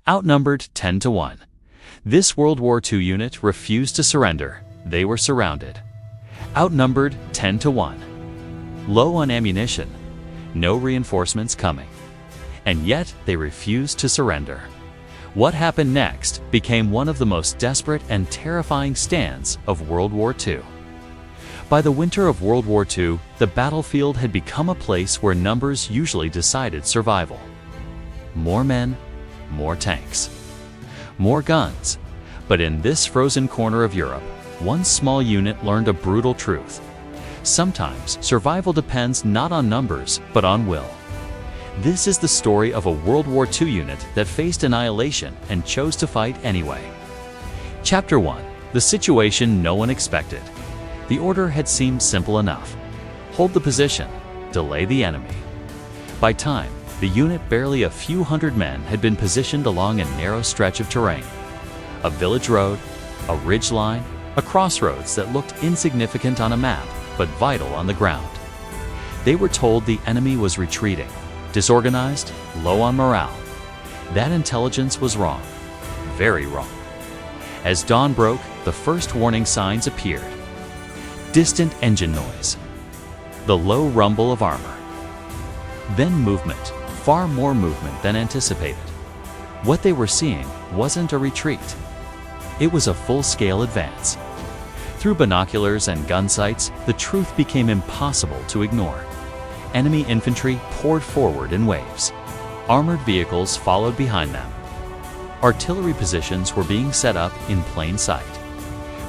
Outnumbered 10 to 1. This World War II unit refused to surrender. They were surrounded. Outnumbered 10 to 1. Low on ammunition. No reinforcements coming. And yet they refused to surrender. What happened next became one of the most desperate and terrifying stands of World War II. By the winter of World War II, the battlefield had become a place where numbers usually decided survival. More men, more tanks, more guns. But in this frozen corner of Europe, one small unit learned a brutal truth. Sometimes survival depends not on numbers, but on will. This is the story of a World War II unit that faced annihilation and chose to fight anyway. Chapter 1. The situation no one expected. The order had seemed simple enough. Hold the position, delay the enemy. By time, the unit, barely a few hundred men, had been positioned along a narrow stretch of terrain. A village road, a ridge line, a crossroads that looked insignificant on a map, but vital on the ground. They were told the enemy was retreating, disorganized, low on morale. That intelligence was wrong, very wrong. As dawn broke, the first warning signs appeared. Distant engine noise, the low rumble of armor. Then movement, far more movement than anticipated. What they were seeing wasn't a retreat. It was a full-scale advance. Through binoculars and gun sights, the truth became impossible to ignore. Enemy infantry poured forward in waves. Armored vehicles followed behind them. Artillery positions were being set up in plain sight.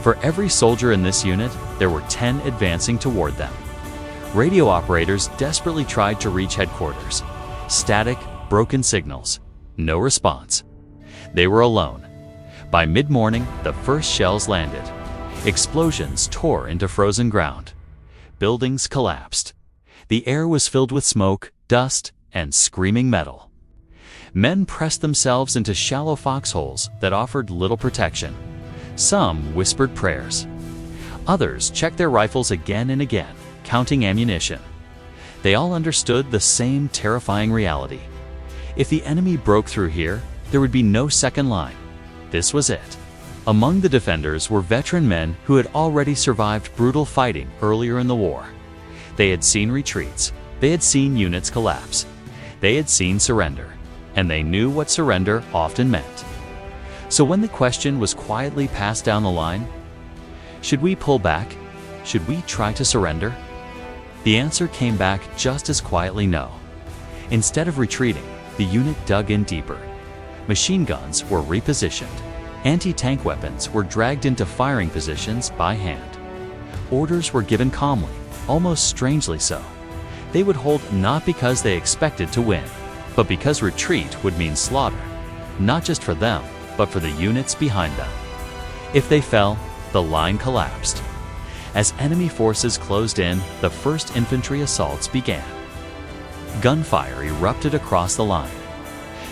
For every soldier in this unit, there were 10 advancing toward them. Radio operators desperately tried to reach headquarters. Static, broken signals. No response. They were alone. By mid-morning, the first shells landed. Explosions tore into frozen ground. Buildings collapsed. The air was filled with smoke, dust, and screaming metal. Men pressed themselves into shallow foxholes that offered little protection. Some whispered prayers. Others checked their rifles again and again, counting ammunition. They all understood the same terrifying reality. If the enemy broke through here, there would be no second line. This was it. Among the defenders were veteran men who had already survived brutal fighting earlier in the war. They had seen retreats. They had seen units collapse. They had seen surrender. And they knew what surrender often meant. So when the question was quietly passed down the line, should we pull back? Should we try to surrender? The answer came back just as quietly, no. Instead of retreating, the unit dug in deeper. Machine guns were repositioned. Anti-tank weapons were dragged into firing positions by hand. Orders were given calmly, almost strangely so. They would hold not because they expected to win, but because retreat would mean slaughter, not just for them, but for the units behind them. If they fell, the line collapsed. As enemy forces closed in, the first infantry assaults began. Gunfire erupted across the line.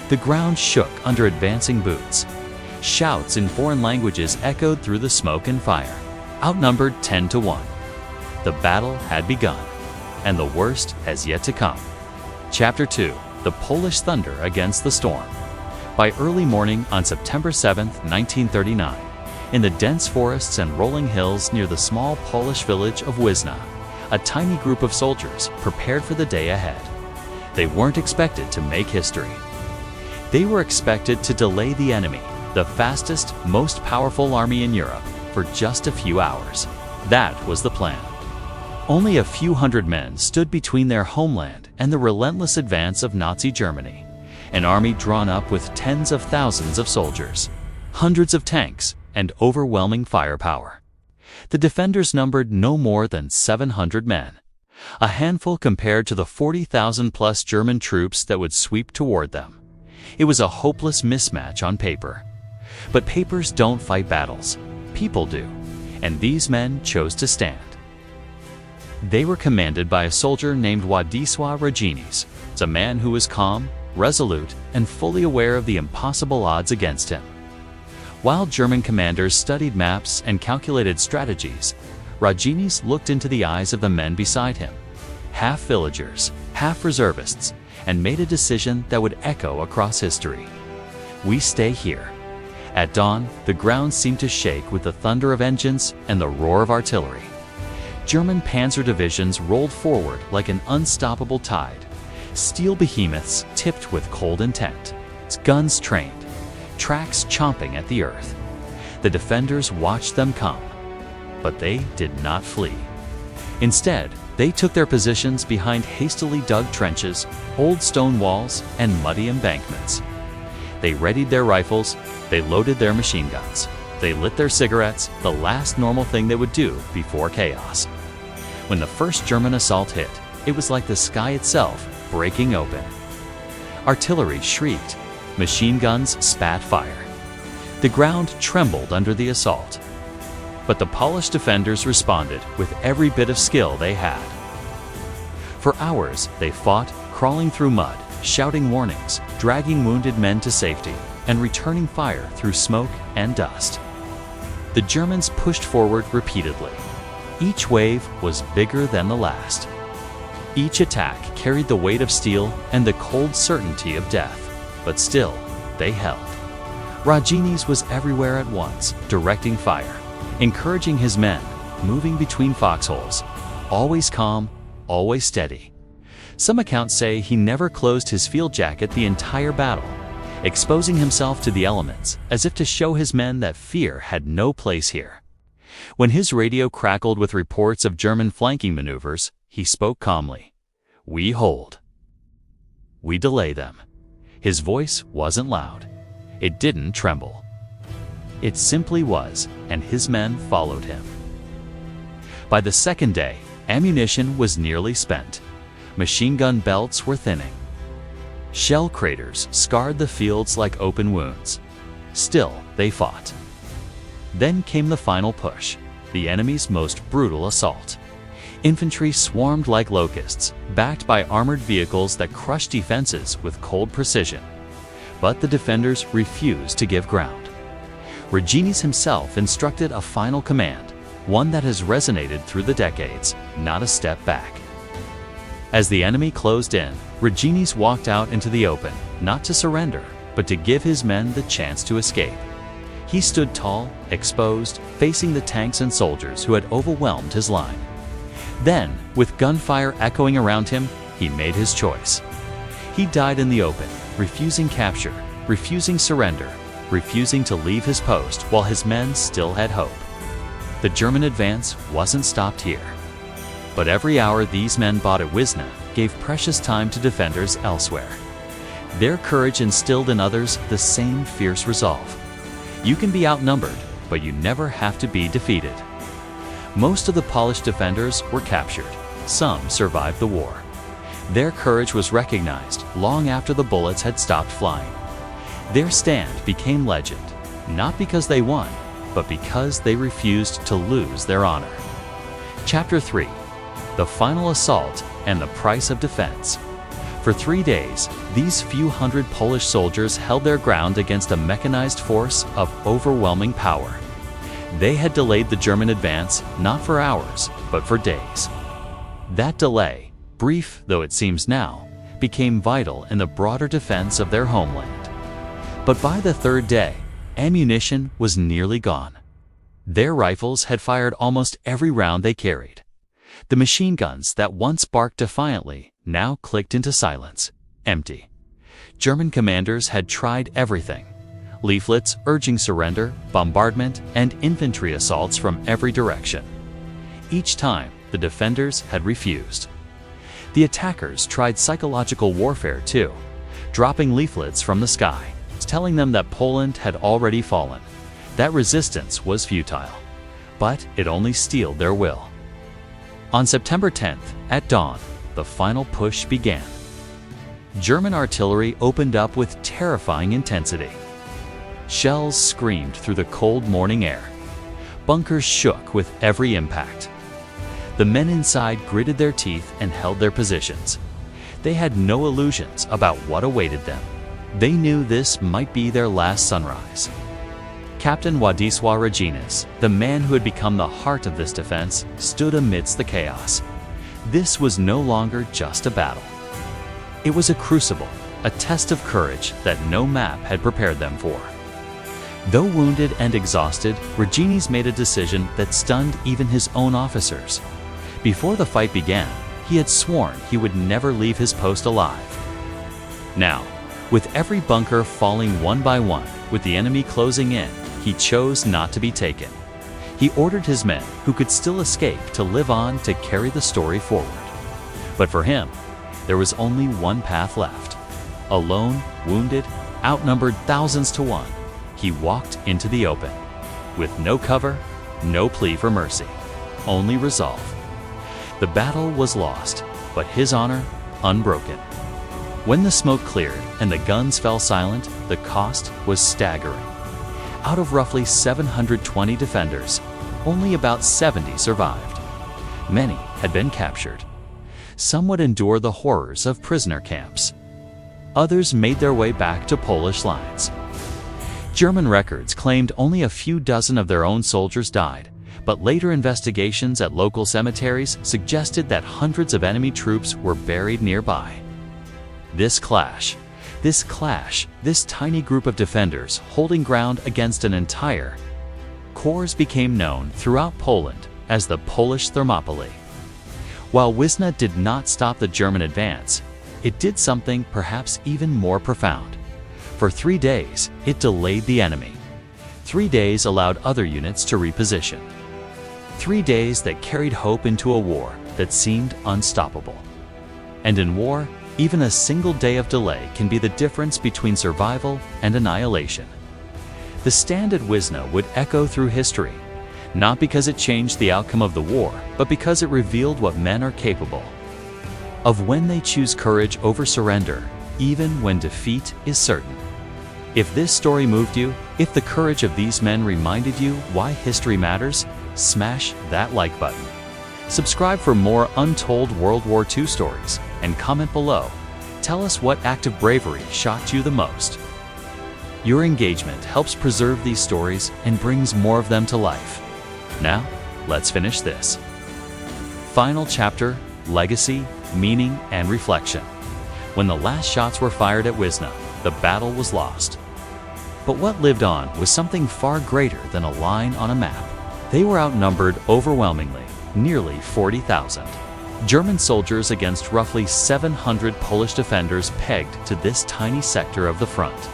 The ground shook under advancing boots. Shouts in foreign languages echoed through the smoke and fire. Outnumbered 10 to 1. The battle had begun, and the worst has yet to come. Chapter 2. The Polish Thunder Against the Storm. By early morning on September 7, 1939, in the dense forests and rolling hills near the small Polish village of Wizna, a tiny group of soldiers prepared for the day ahead. They weren't expected to make history. They were expected to delay the enemy, the fastest, most powerful army in Europe, for just a few hours. That was the plan. Only a few hundred men stood between their homeland and the relentless advance of Nazi Germany. An army drawn up with tens of thousands of soldiers, hundreds of tanks, and overwhelming firepower. The defenders numbered no more than 700 men, a handful compared to the 40,000-plus German troops that would sweep toward them. It was a hopeless mismatch on paper. But papers don't fight battles. People do. And these men chose to stand. They were commanded by a soldier named Władysław Raginis, a man who was calm, resolute, and fully aware of the impossible odds against him. While German commanders studied maps and calculated strategies, Raginis looked into the eyes of the men beside him, half villagers, half reservists, and made a decision that would echo across history. We stay here. At dawn, the ground seemed to shake with the thunder of engines and the roar of artillery. German panzer divisions rolled forward like an unstoppable tide, steel behemoths tipped with cold intent, guns trained, tracks chomping at the earth. The defenders watched them come, but they did not flee. Instead, they took their positions behind hastily dug trenches, old stone walls, and muddy embankments. They readied their rifles, they loaded their machine guns, they lit their cigarettes, the last normal thing they would do before chaos. When the first German assault hit, it was like the sky itself breaking open. Artillery shrieked, machine guns spat fire. The ground trembled under the assault. But the Polish defenders responded with every bit of skill they had. For hours, they fought, crawling through mud, shouting warnings, dragging wounded men to safety, and returning fire through smoke and dust. The Germans pushed forward repeatedly. Each wave was bigger than the last. Each attack carried the weight of steel and the cold certainty of death, but still, they held. Raginis was everywhere at once, directing fire, encouraging his men, moving between foxholes, always calm, always steady. Some accounts say he never closed his field jacket the entire battle, exposing himself to the elements as if to show his men that fear had no place here. When his radio crackled with reports of German flanking maneuvers, he spoke calmly. "We hold. We delay them." His voice wasn't loud. It didn't tremble. It simply was, and his men followed him. By the second day, ammunition was nearly spent. Machine gun belts were thinning. Shell craters scarred the fields like open wounds. Still, they fought. Then came the final push, the enemy's most brutal assault. Infantry swarmed like locusts, backed by armored vehicles that crushed defenses with cold precision. But the defenders refused to give ground. Raginis himself instructed a final command, one that has resonated through the decades, not a step back. As the enemy closed in, Raginis walked out into the open, not to surrender, but to give his men the chance to escape. He stood tall, exposed, facing the tanks and soldiers who had overwhelmed his line. Then, with gunfire echoing around him, he made his choice. He died in the open, refusing capture, refusing surrender, refusing to leave his post while his men still had hope. The German advance wasn't stopped here. But every hour these men bought at Wizna gave precious time to defenders elsewhere. Their courage instilled in others the same fierce resolve. You can be outnumbered, but you never have to be defeated. Most of the Polish defenders were captured. Some survived the war. Their courage was recognized long after the bullets had stopped flying. Their stand became legend, not because they won, but because they refused to lose their honor. Chapter 3: The Final Assault and the Price of Defense. For 3 days, these few hundred Polish soldiers held their ground against a mechanized force of overwhelming power. They had delayed the German advance not for hours, but for days. That delay, brief though it seems now, became vital in the broader defense of their homeland. But by the third day, ammunition was nearly gone. Their rifles had fired almost every round they carried. The machine guns that once barked defiantly now clicked into silence, empty. German commanders had tried everything: leaflets urging surrender, bombardment, and infantry assaults from every direction. Each time, the defenders had refused. The attackers tried psychological warfare too, dropping leaflets from the sky, telling them that Poland had already fallen. That resistance was futile, but it only steeled their will. On September 10th, at dawn, the final push began. German artillery opened up with terrifying intensity. Shells screamed through the cold morning air. Bunkers shook with every impact. The men inside gritted their teeth and held their positions. They had no illusions about what awaited them. They knew this might be their last sunrise. Captain Władysław Raginis, the man who had become the heart of this defense, stood amidst the chaos. This was no longer just a battle. It was a crucible, a test of courage that no map had prepared them for. Though wounded and exhausted, Raginis made a decision that stunned even his own officers. Before the fight began, he had sworn he would never leave his post alive. Now, with every bunker falling one by one, with the enemy closing in, he chose not to be taken. He ordered his men, who could still escape, to live on to carry the story forward. But for him, there was only one path left. Alone, wounded, outnumbered thousands to one, he walked into the open. With no cover, no plea for mercy, only resolve. The battle was lost, but his honor unbroken. When the smoke cleared and the guns fell silent, the cost was staggering. Out of roughly 720 defenders, only about 70 survived. Many had been captured. Some would endure the horrors of prisoner camps. Others made their way back to Polish lines. German records claimed only a few dozen of their own soldiers died, but later investigations at local cemeteries suggested that hundreds of enemy troops were buried nearby. This tiny group of defenders holding ground against an entire corps became known throughout Poland as the Polish Thermopylae. While Wizna did not stop the German advance, it did something perhaps even more profound. For 3 days, it delayed the enemy. 3 days allowed other units to reposition. 3 days that carried hope into a war that seemed unstoppable. And in war, even a single day of delay can be the difference between survival and annihilation. The stand at Wizna would echo through history, not because it changed the outcome of the war, but because it revealed what men are capable of when they choose courage over surrender, even when defeat is certain. If this story moved you, if the courage of these men reminded you why history matters, smash that like button. Subscribe for more untold World War II stories, and comment below. Tell us what act of bravery shocked you the most. Your engagement helps preserve these stories and brings more of them to life. Now, let's finish this. Final chapter: legacy, meaning, and reflection. When the last shots were fired at Wizna, the battle was lost. But what lived on was something far greater than a line on a map. They were outnumbered overwhelmingly, nearly 40,000. German soldiers against roughly 700 Polish defenders pegged to this tiny sector of the front.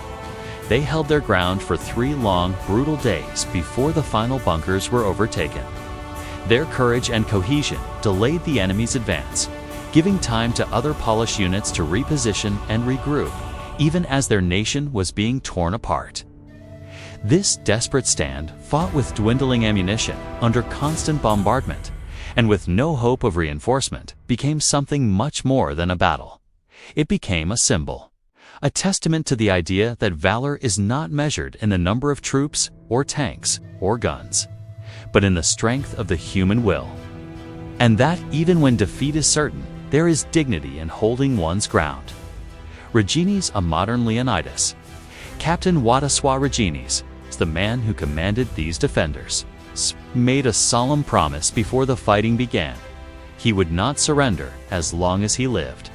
They held their ground for 3 long, brutal days before the final bunkers were overtaken. Their courage and cohesion delayed the enemy's advance, giving time to other Polish units to reposition and regroup, even as their nation was being torn apart. This desperate stand fought with dwindling ammunition under constant bombardment, and with no hope of reinforcement, became something much more than a battle. It became a symbol, a testament to the idea that valor is not measured in the number of troops or tanks or guns, but in the strength of the human will. And that even when defeat is certain, there is dignity in holding one's ground. Raginis, a modern Leonidas. Captain Władysław Raginis, the man who commanded these defenders, made a solemn promise before the fighting began. He would not surrender as long as he lived.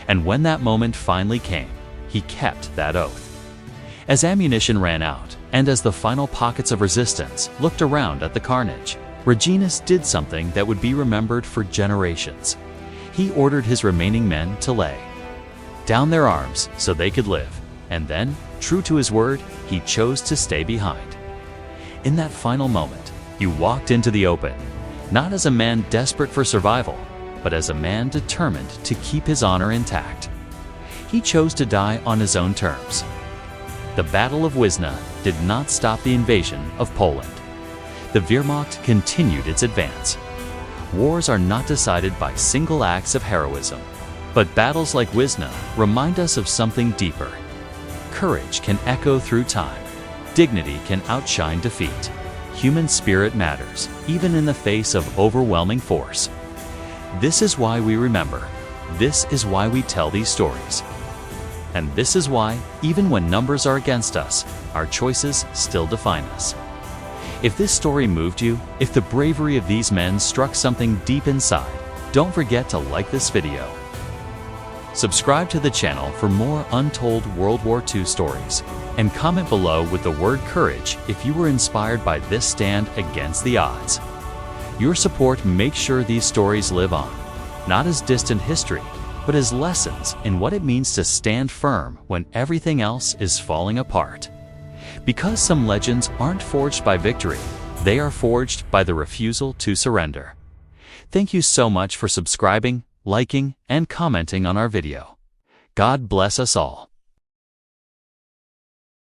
And when that moment finally came, he kept that oath. As ammunition ran out, and as the final pockets of resistance looked around at the carnage, Raginis did something that would be remembered for generations. He ordered his remaining men to lay down their arms so they could live, and then, true to his word, he chose to stay behind. In that final moment, he walked into the open, not as a man desperate for survival, but as a man determined to keep his honor intact. He chose to die on his own terms. The Battle of Wizna did not stop the invasion of Poland. The Wehrmacht continued its advance. Wars are not decided by single acts of heroism, but battles like Wizna remind us of something deeper. Courage can echo through time. Dignity can outshine defeat. Human spirit matters, even in the face of overwhelming force. This is why we remember. This is why we tell these stories. And this is why, even when numbers are against us, our choices still define us. If this story moved you, if the bravery of these men struck something deep inside, don't forget to like this video. Subscribe to the channel for more untold World War II stories, and comment below with the word courage if you were inspired by this stand against the odds. Your support makes sure these stories live on, not as distant history, but as lessons in what it means to stand firm when everything else is falling apart. Because some legends aren't forged by victory, they are forged by the refusal to surrender. Thank you so much for subscribing, liking, and commenting on our video. God bless us all.